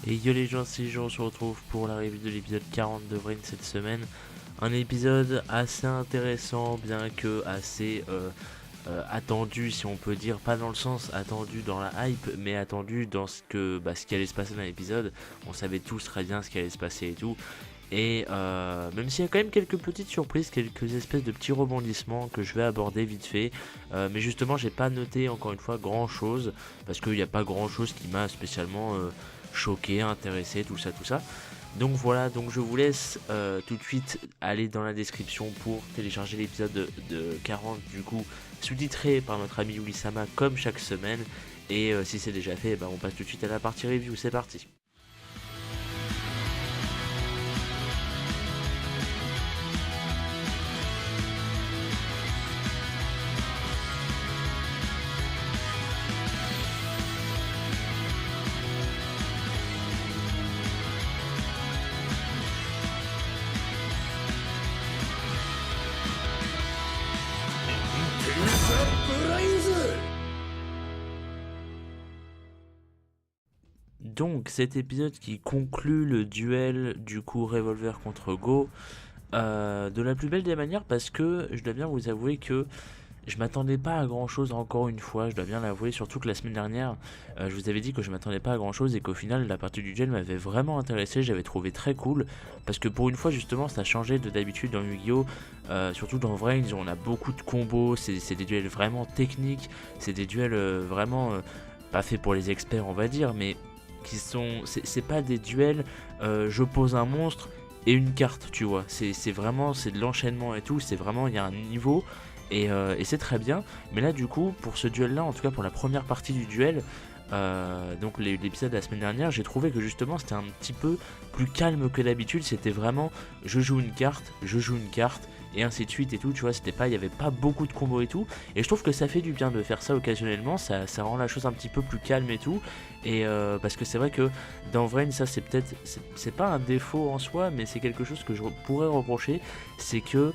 Et yo les gens, c'est Jean, on se retrouve pour la review de l'épisode 40 de Vrain cette semaine. Un épisode assez intéressant, bien que assez attendu, si on peut dire, pas dans le sens attendu dans la hype, mais attendu dans ce qui allait se passer dans l'épisode. On savait tous très bien ce qui allait se passer et tout. Et même s'il y a quand même quelques petites surprises, quelques espèces de petits rebondissements que je vais aborder vite fait, mais justement j'ai pas noté encore une fois grand chose, parce qu'il n'y a pas grand chose qui m'a spécialement choqué, intéressé, tout ça. Donc voilà, donc je vous laisse tout de suite aller dans la description pour télécharger l'épisode de 40 du coup, sous-titré par notre ami Ulisama comme chaque semaine. Et si c'est déjà fait, on passe tout de suite à la partie review, c'est parti. Donc cet épisode qui conclut le duel du coup Revolver contre Go de la plus belle des manières, parce que je dois bien vous avouer que je m'attendais pas à grand chose encore une fois, je dois bien l'avouer, surtout que la semaine dernière je vous avais dit que je m'attendais pas à grand chose et qu'au final la partie du duel m'avait vraiment intéressé, j'avais trouvé très cool, parce que pour une fois justement ça changeait de d'habitude dans Yu-Gi-Oh! Surtout dans Vrain on a beaucoup de combos, c'est des duels vraiment techniques, c'est des duels vraiment pas faits pour les experts on va dire, mais qui sont, c'est pas des duels je pose un monstre et une carte, tu vois, c'est vraiment, c'est de l'enchaînement et tout, c'est vraiment, il y a un niveau et c'est très bien. Mais là du coup pour ce duel là, en tout cas pour la première partie du duel, donc l'épisode de la semaine dernière, j'ai trouvé que justement c'était un petit peu plus calme que d'habitude, c'était vraiment je joue une carte et ainsi de suite et tout, tu vois, c'était pas, il y avait pas beaucoup de combos et tout, et je trouve que ça fait du bien de faire ça occasionnellement, ça rend la chose un petit peu plus calme et tout, et parce que c'est vrai que dans Vrain ça c'est peut-être, c'est pas un défaut en soi, mais c'est quelque chose que je pourrais reprocher, c'est que,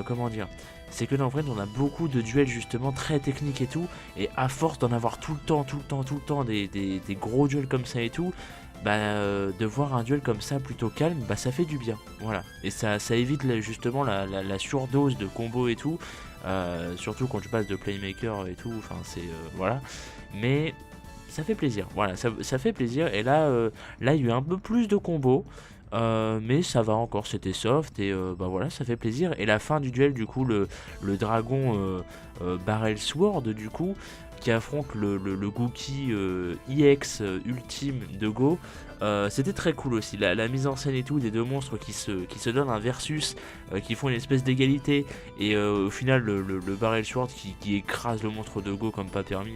comment dire, c'est que dans Vrain on a beaucoup de duels justement très techniques et tout, et à force d'en avoir tout le temps des gros duels comme ça et tout, de voir un duel comme ça plutôt calme, ça fait du bien, voilà, et ça évite justement la surdose de combos et tout, surtout quand tu passes de playmaker et tout, enfin c'est voilà, mais ça fait plaisir, voilà, ça fait plaisir, et là il y a eu un peu plus de combos, mais ça va encore, c'était soft, et voilà, ça fait plaisir. Et la fin du duel, du coup, le dragon Barrel Sword, du coup, qui affronte le Gookie EX ultime de Go, c'était très cool aussi, la mise en scène et tout, des deux monstres qui se donnent un versus, qui font une espèce d'égalité, et au final le Barrel Sword qui écrase le monstre de Go comme pas permis.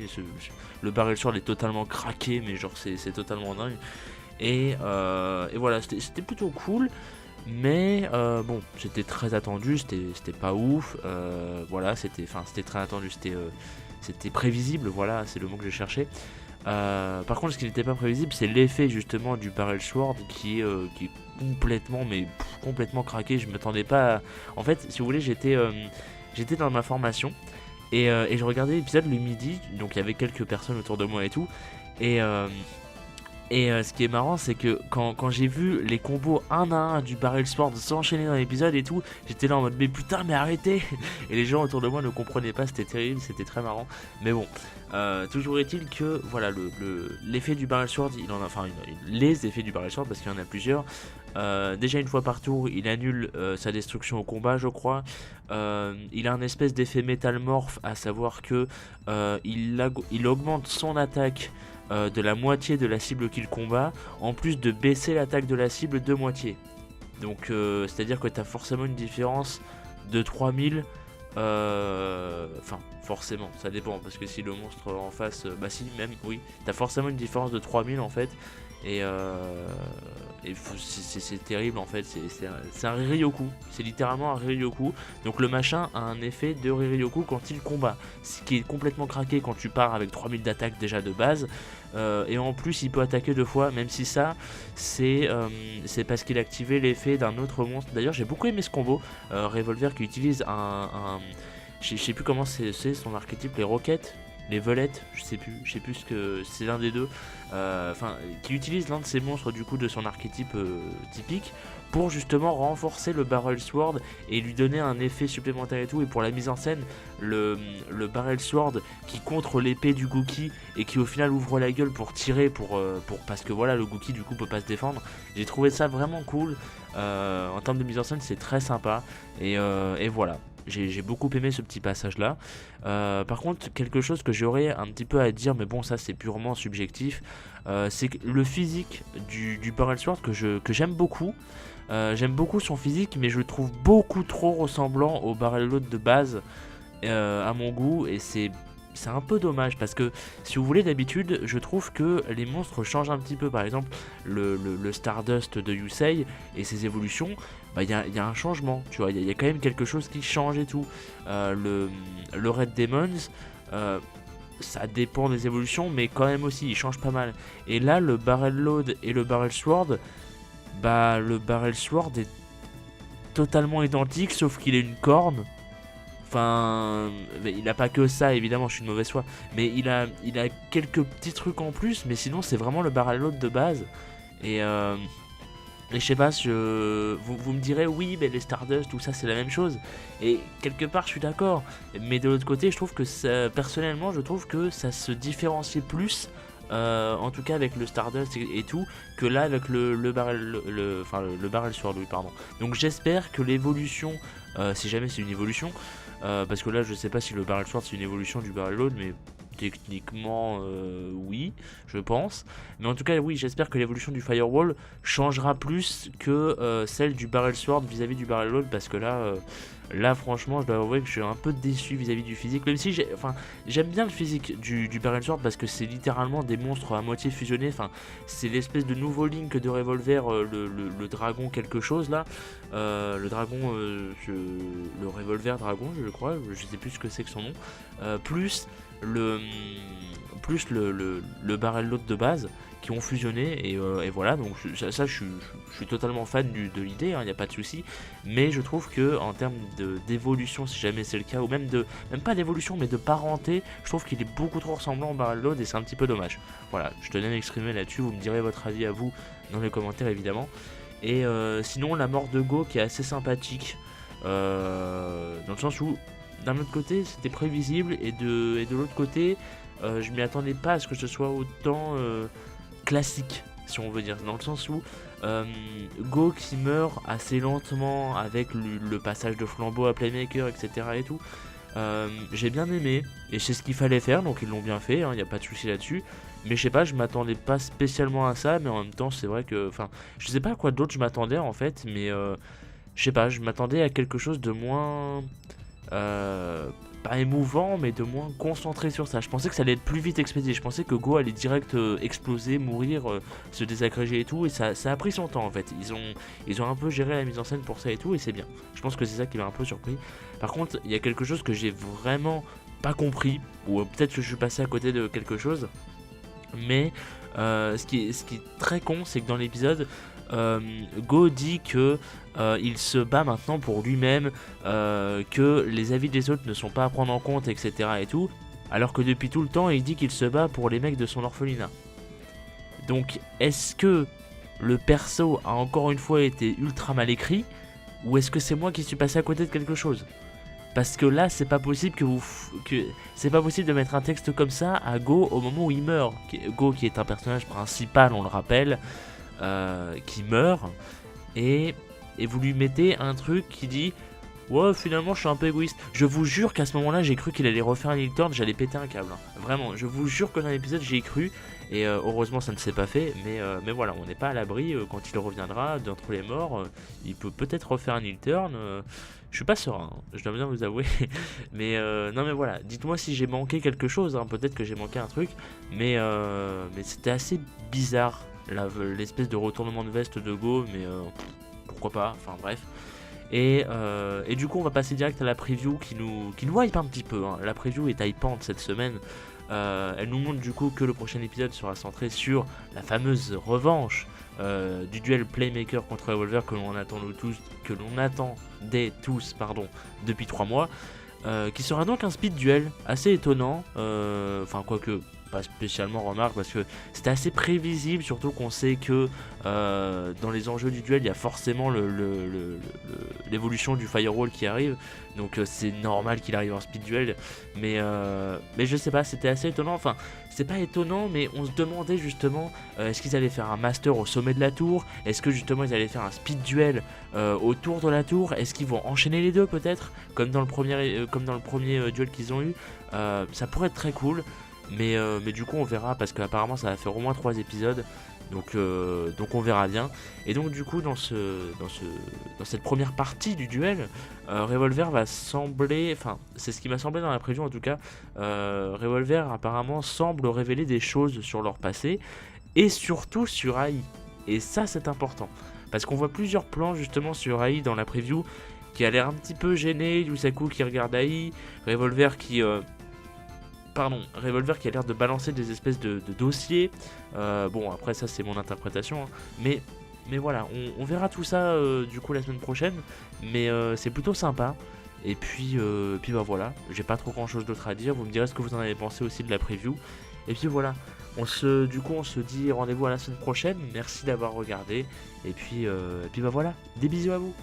Le Barrel Sword est totalement craqué, mais genre c'est totalement dingue. Et voilà, c'était plutôt cool, mais bon, c'était très attendu, c'était pas ouf, voilà, c'était très attendu, c'était prévisible, voilà, c'est le mot que je cherchais. Par contre, ce qui n'était pas prévisible, c'est l'effet justement du Barrel Sword qui est complètement, complètement craqué. Je m'attendais pas En fait, si vous voulez, j'étais dans ma formation, et je regardais l'épisode le midi, donc il y avait quelques personnes autour de moi et tout, et ce qui est marrant, c'est que quand j'ai vu les combos un à un du Barrel Sword s'enchaîner dans l'épisode et tout, j'étais là en mode mais putain, mais arrêtez. Et les gens autour de moi ne comprenaient pas, c'était terrible, c'était très marrant. Mais bon, toujours est-il que voilà, l'effet du Barrel Sword, les effets du Barrel Sword, parce qu'il y en a plusieurs. Déjà une fois par tour, il annule sa destruction au combat, je crois. Il a un espèce d'effet métamorphe, à savoir que il augmente son attaque de la moitié de la cible qu'il combat, en plus de baisser l'attaque de la cible de moitié. Donc c'est à dire que tu as forcément une différence de 3000, enfin forcément, ça dépend, parce que si le monstre en face, si même, oui, tu as forcément une différence de 3000 en fait, et c'est terrible en fait, c'est un Riryoku, c'est littéralement un Riryoku. Donc le machin a un effet de Riryoku quand il combat, ce qui est complètement craqué quand tu pars avec 3000 d'attaque déjà de base, et en plus il peut attaquer deux fois, même si ça c'est parce qu'il a activé l'effet d'un autre monstre. D'ailleurs j'ai beaucoup aimé ce combo, Revolver qui utilise je sais plus comment c'est son archétype, les roquettes, les velettes, je sais plus ce que c'est, l'un des deux, qui utilise l'un de ces monstres du coup de son archétype typique pour justement renforcer le Barrel Sword et lui donner un effet supplémentaire et tout. Et pour la mise en scène, le Barrel Sword qui contre l'épée du Gookie et qui au final ouvre la gueule pour tirer parce que voilà, le Gookie du coup peut pas se défendre. J'ai trouvé ça vraiment cool. En termes de mise en scène, c'est très sympa et voilà. J'ai beaucoup aimé ce petit passage là. Par contre, quelque chose que j'aurais un petit peu à dire, mais bon, ça c'est purement subjectif, c'est que le physique du Barrel Sword que j'aime beaucoup. J'aime beaucoup son physique, mais je le trouve beaucoup trop ressemblant au Barrel Load de base à mon goût, et c'est un peu dommage parce que si vous voulez, d'habitude je trouve que les monstres changent un petit peu. Par exemple le Stardust de Yusei et ses évolutions, il y a un changement, tu vois, il y a quand même quelque chose qui change et tout. Le Red Demons, ça dépend des évolutions, mais quand même aussi il change pas mal. Et là le Barrel Load et le Barrel Sword, le Barrel Sword est totalement identique sauf qu'il a une corne. Enfin, il a pas que ça, évidemment, je suis de mauvaise foi. Mais il a quelques petits trucs en plus, mais sinon c'est vraiment le Barrel Load de base. Et je sais pas, vous me direz, oui, mais les Stardust, tout ça c'est la même chose. Et quelque part je suis d'accord. Mais de l'autre côté, je trouve que personnellement, je trouve que ça se différencie plus. En tout cas avec le Stardust et tout, que là avec le Barrel Sword, oui, pardon. Donc j'espère que l'évolution, si jamais c'est une évolution, parce que là je sais pas si le Barrel Sword c'est une évolution du Barrel Load, mais techniquement oui, je pense. Mais en tout cas oui, j'espère que l'évolution du Firewall changera plus que celle du Barrel Sword vis-à-vis du Barrel Load, parce que là franchement je dois avouer que je suis un peu déçu vis-à-vis du physique, même si j'aime bien le physique du Barrel Sword parce que c'est littéralement des monstres à moitié fusionnés. Enfin, c'est l'espèce de nouveau Link de Revolver, le dragon quelque chose là, le dragon, le Revolver dragon je crois, je sais plus ce que c'est que son nom, plus le Barrel Load de base qui ont fusionné, et voilà. Donc ça je suis totalement fan de l'idée, il n'y a pas de souci, mais je trouve que en termes d'évolution, si jamais c'est le cas, ou même pas d'évolution mais de parenté, je trouve qu'il est beaucoup trop ressemblant au Barrel Load et c'est un petit peu dommage. Voilà, je tenais à m'exprimer là-dessus, vous me direz votre avis à vous dans les commentaires évidemment. Et sinon la mort de Go qui est assez sympathique, dans le sens où d'un autre côté c'était prévisible, et de l'autre côté je m'y attendais pas à ce que ce soit autant classique, si on veut dire, dans le sens où Go qui meurt assez lentement avec le passage de flambeau à Playmaker, etc. et tout, j'ai bien aimé, et c'est ce qu'il fallait faire, donc ils l'ont bien fait, il n'y a pas de souci là-dessus. Mais je sais pas, je m'attendais pas spécialement à ça, mais en même temps c'est vrai que, je sais pas à quoi d'autre je m'attendais en fait, mais je sais pas, je m'attendais à quelque chose de moins pas émouvant, mais de moins concentré sur ça. Je pensais que ça allait être plus vite expédié, je pensais que Go allait direct exploser, mourir, se désagréger et tout, et ça a pris son temps en fait. Ils ont un peu géré la mise en scène pour ça et tout, et c'est bien. Je pense que c'est ça qui m'a un peu surpris. Par contre, il y a quelque chose que j'ai vraiment pas compris, ou peut-être que je suis passé à côté de quelque chose, mais ce qui est très con, c'est que dans l'épisode, Go dit que il se bat maintenant pour lui-même, que les avis des autres ne sont pas à prendre en compte, etc. et tout, alors que depuis tout le temps il dit qu'il se bat pour les mecs de son orphelinat. Donc est-ce que le perso a encore une fois été ultra mal écrit, ou est-ce que c'est moi qui suis passé à côté de quelque chose? Parce que là c'est pas possible c'est pas possible de mettre un texte comme ça à Go au moment où il meurt. Go qui est un personnage principal, on le rappelle, qui meurt, et vous lui mettez un truc qui dit ouais, finalement je suis un peu égoïste. Je vous jure qu'à ce moment là j'ai cru qu'il allait refaire un heel turn, j'allais péter un câble, vraiment, je vous jure que dans l'épisode j'y ai cru, et heureusement ça ne s'est pas fait, mais voilà, on n'est pas à l'abri, quand il reviendra d'entre les morts, il peut peut-être refaire un heel turn, je suis pas serein, je dois bien vous avouer. Mais non, mais voilà, dites-moi si j'ai manqué quelque chose, peut-être que j'ai manqué un truc, mais c'était assez bizarre l'espèce de retournement de veste de Go, mais pourquoi pas, enfin bref. Et du coup on va passer direct à la preview qui nous hype un petit peu, La preview est hypante cette semaine. Elle nous montre du coup que le prochain épisode sera centré sur la fameuse revanche du duel Playmaker contre Revolver que l'on attendait tous depuis 3 mois. qui sera donc un speed duel assez étonnant, enfin quoique pas spécialement remarque parce que c'était assez prévisible, surtout qu'on sait que dans les enjeux du duel il y a forcément l'évolution du firewall qui arrive, donc c'est normal qu'il arrive en speed duel, mais je sais pas, c'était assez étonnant, enfin c'est pas étonnant mais on se demandait justement est-ce qu'ils allaient faire un master au sommet de la tour, est-ce que justement ils allaient faire un speed duel autour de la tour, est-ce qu'ils vont enchaîner les deux peut-être comme dans le premier duel qu'ils ont eu, ça pourrait être très cool. Mais du coup on verra parce qu'apparemment ça va faire au moins 3 épisodes, donc on verra bien. Et donc du coup dans cette première partie du duel, Revolver va sembler, enfin c'est ce qui m'a semblé dans la preview en tout cas, Revolver apparemment semble révéler des choses sur leur passé et surtout sur AI. Et ça c'est important parce qu'on voit plusieurs plans justement sur AI dans la preview qui a l'air un petit peu gêné, Yusaku qui regarde AI, Revolver qui Revolver qui a l'air de balancer des espèces de dossiers. Bon, après ça c'est mon interprétation, hein. Mais voilà, on verra tout ça du coup la semaine prochaine. Mais c'est plutôt sympa. Et puis bah voilà, j'ai pas trop grand chose d'autre à dire. Vous me direz ce que vous en avez pensé aussi de la preview. Et puis voilà, on se dit rendez-vous à la semaine prochaine. Merci d'avoir regardé. Et puis bah voilà, des bisous à vous.